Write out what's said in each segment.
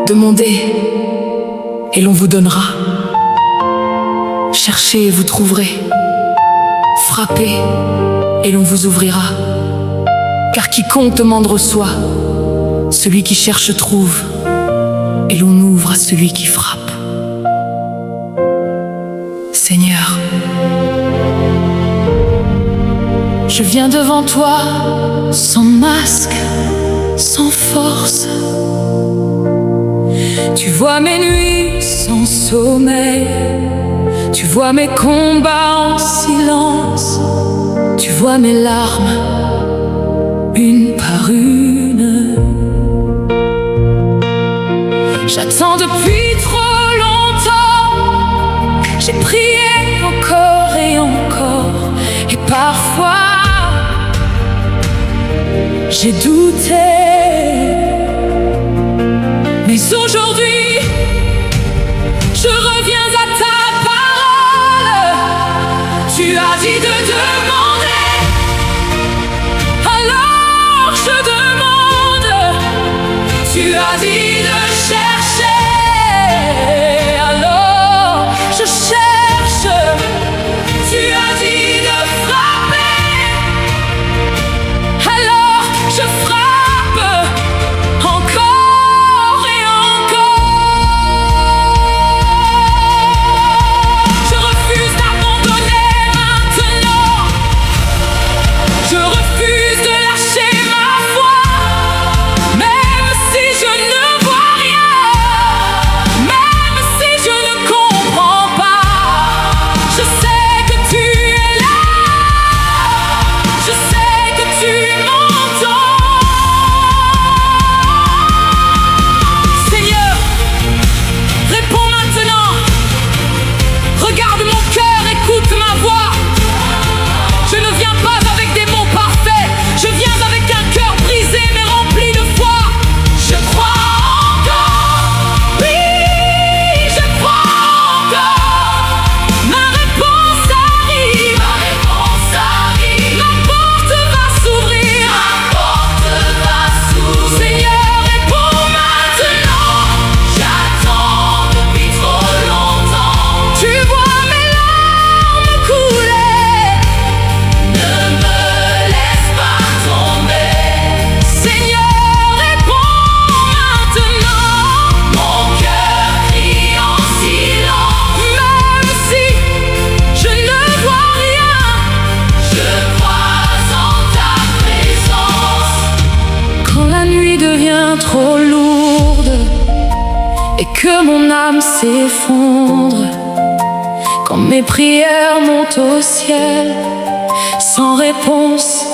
Demandez et l'on vous donnera. Cherchez et vous trouverez. Frappez et l'on vous ouvrira. Car quiconque demande reçoit. Celui qui cherche trouve. Et l'on ouvre à celui qui frappe. Seigneur, je viens devant toi sans masque, sans force. Tu vois mes nuits sans sommeil. Tu vois mes combats en silence. Tu vois mes larmes, une par une. J'attends depuis trop longtemps. J'ai prié encore et encore. Et parfois j'ai douté. Mais aujourd'hui, je reviens à ta parole. Tu as dit de demander, alors je demande. Tu as dit de chercher, alors je cherche. Tu as dit de frapper, alors je frappe encore et encore. Je refuse d'abandonner maintenant. Je refuse de lâcher ma foi. Même si je ne vois rien, même si je ne comprends pas, je sais que tu es là. Je sais que tu m'entends. Seigneur, réponds maintenant. Regarde mon cœur, écoute ma voix. Je ne viens pas avec des mots parfaits. Je viens avec un cœur brisé mais rempli de foi. Je crois encore. Oui, je crois encore. Ma réponse arrive. Ma réponse arrive. Ma porte va s'ouvrir. Ma porte va s'ouvrir. Seigneur, réponds maintenant. J'attends depuis trop longtemps. Tu vois mes larmes couler. Ne me laisse pas tomber. Seigneur, réponds maintenant. Mon cœur crie en silence. Même si je ne vois rien, je crois en ta présence. Quand la nuit devient trop lourde et que mon âme s'effondre, quand mes prières montent au ciel, sans réponse,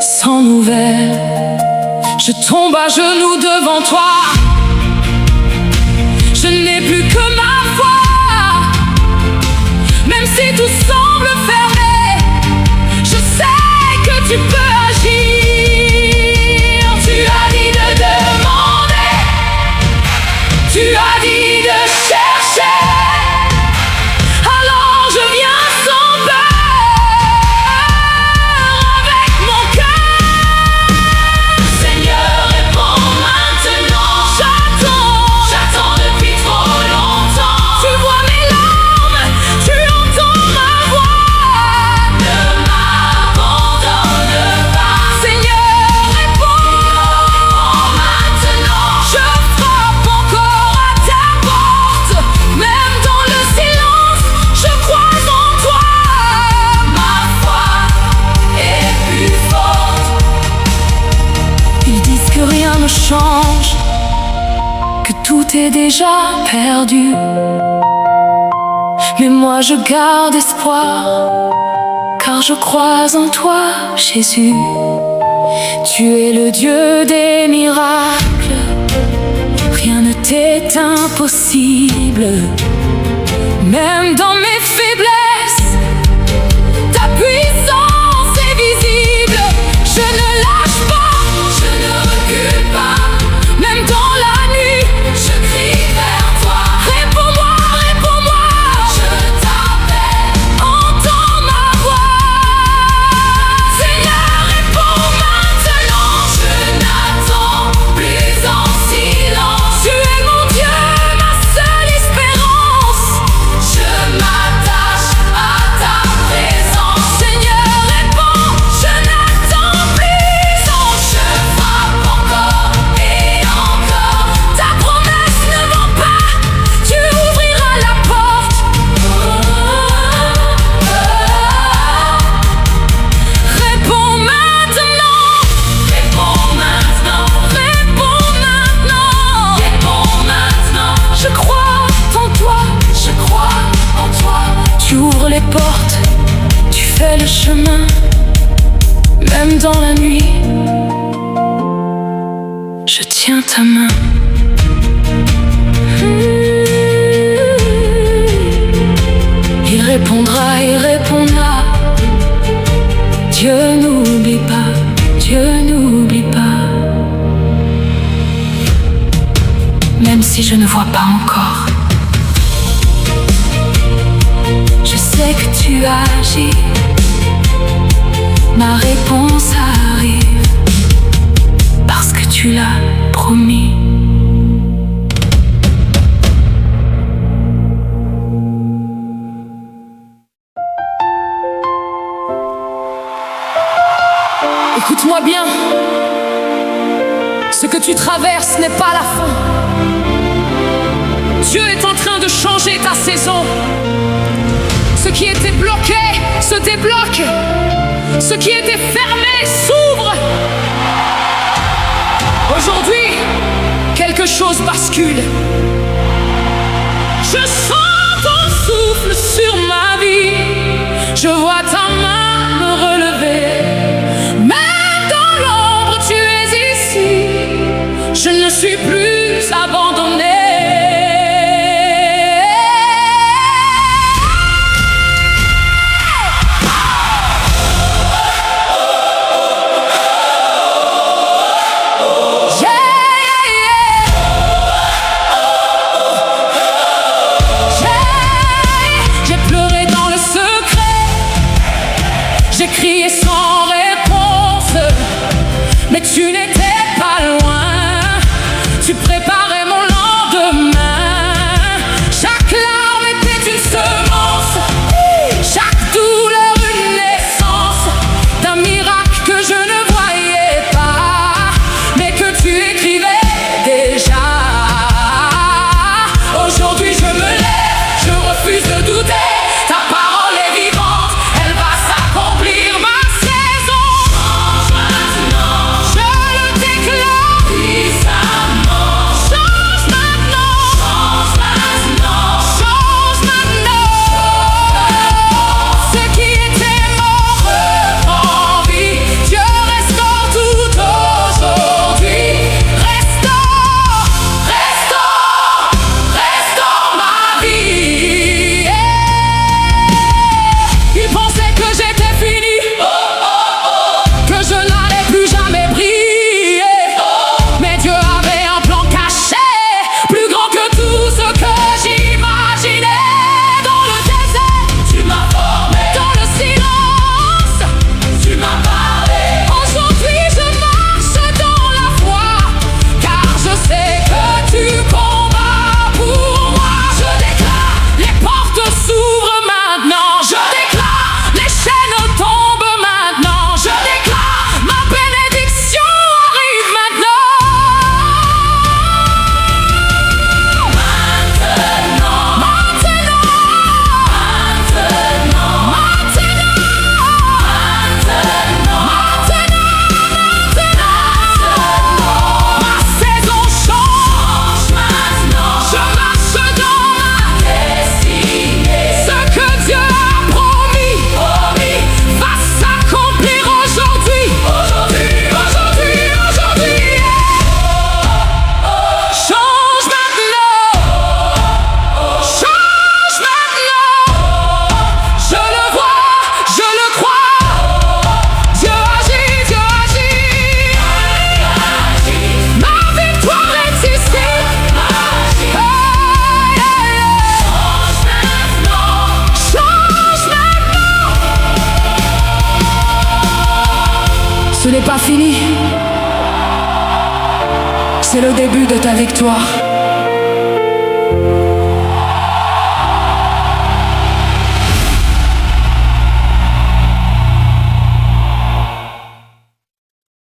sans nouvelles, je tombe à genoux devant toi. Je n'ai plus que ma foi. Même si tout semble fermé, je sais que tu peux agir. Tu as dit de demander. Tu as dit de chercher. Alors je viens sans peur avec mon cœur. Seigneur, réponds maintenant. J'attends depuis trop longtemps. Tu vois mes larmes, tu entends ma voix. Ne m'abandonne pas. Seigneur, réponds maintenant. Je frappe encore à ta porte. Même dans le silence, je crois en toi. Ma foi est plus forte. Ils disent que rien ne change, que tout est déjà perdu. Mais moi je garde espoir, car je crois en toi, Jésus. Tu es le Dieu des miracles. Rien ne t'est impossible. Même dans mes faiblesses, ta puissance est visible. Je ne lâche pas, je ne recule pas. Même dans la nuit, je crie vers toi. Réponds-moi, réponds-moi. Je t'appelle, entends ma voix. Seigneur, réponds maintenant. Je n'attends plus en silence. Tu es mon Dieu. ta main. Il répondra, il répondra. Dieu n'oublie pas, Dieu n'oublie pas. Même si je ne vois pas encore, je sais que tu agis. Ma réponse arrive parce que tu l'as promis. Écoute-moi bien, ce que tu traverses n'est pas la fin. Dieu est en train de changer ta saison. Ce qui était bloqué se débloque. Ce qui était fermé s'ouvre. Aujourd'hui, quelque chose bascule. Je sens ton souffle sur ma vie. Je vois ta main me relever. Même dans l'ombre, tu es ici. Je ne suis plus abandonné. J'ai crié sans réponse, mais tu n'étais pas loin. Tu préparais mon lendemain. Chaque larme était une semence, chaque douleur une naissance d'un miracle que je ne voyais pas, mais que tu écrivais déjà. Aujourd'hui je me lève, je refuse de douter. Ta parole est vivante, elle va s'accomplir. Ma saison change maintenant, je le déclare puissamment. Change maintenant, change maintenant, change maintenant. Ce qui était mort reprend vie. Dieu restaure tout aujourd'hui. Restaure, restaure, restaure ma vie. Il pensait que j'étais fini, que je n'allais plus jamais briller. Mais Dieu avait un plan caché, plus grand que tout ce que j'imaginais. Dans le désert, tu m'as formé. Dans le silence, tu m'as parlé. Aujourd'hui je marche dans la foi, car je sais que tu combats pour moi. Je déclare, les portes s'ouvrent maintenant. Je déclare, les chaînes tombent maintenant. Je déclare, ma bénédiction arrive maintenant. Maintenant, maintenant, ma saison change maintenant. Je marche dans ma destinée. Ce que Dieu a promis va s'accomplir aujourd'hui. Aujourd'hui. Change maintenant. Change maintenant. Je le vois, je le crois. Dieu agit, Dieu agit. Ma victoire est ici. Change maintenant. Ce n'est pas fini. C'est le début de ta victoire.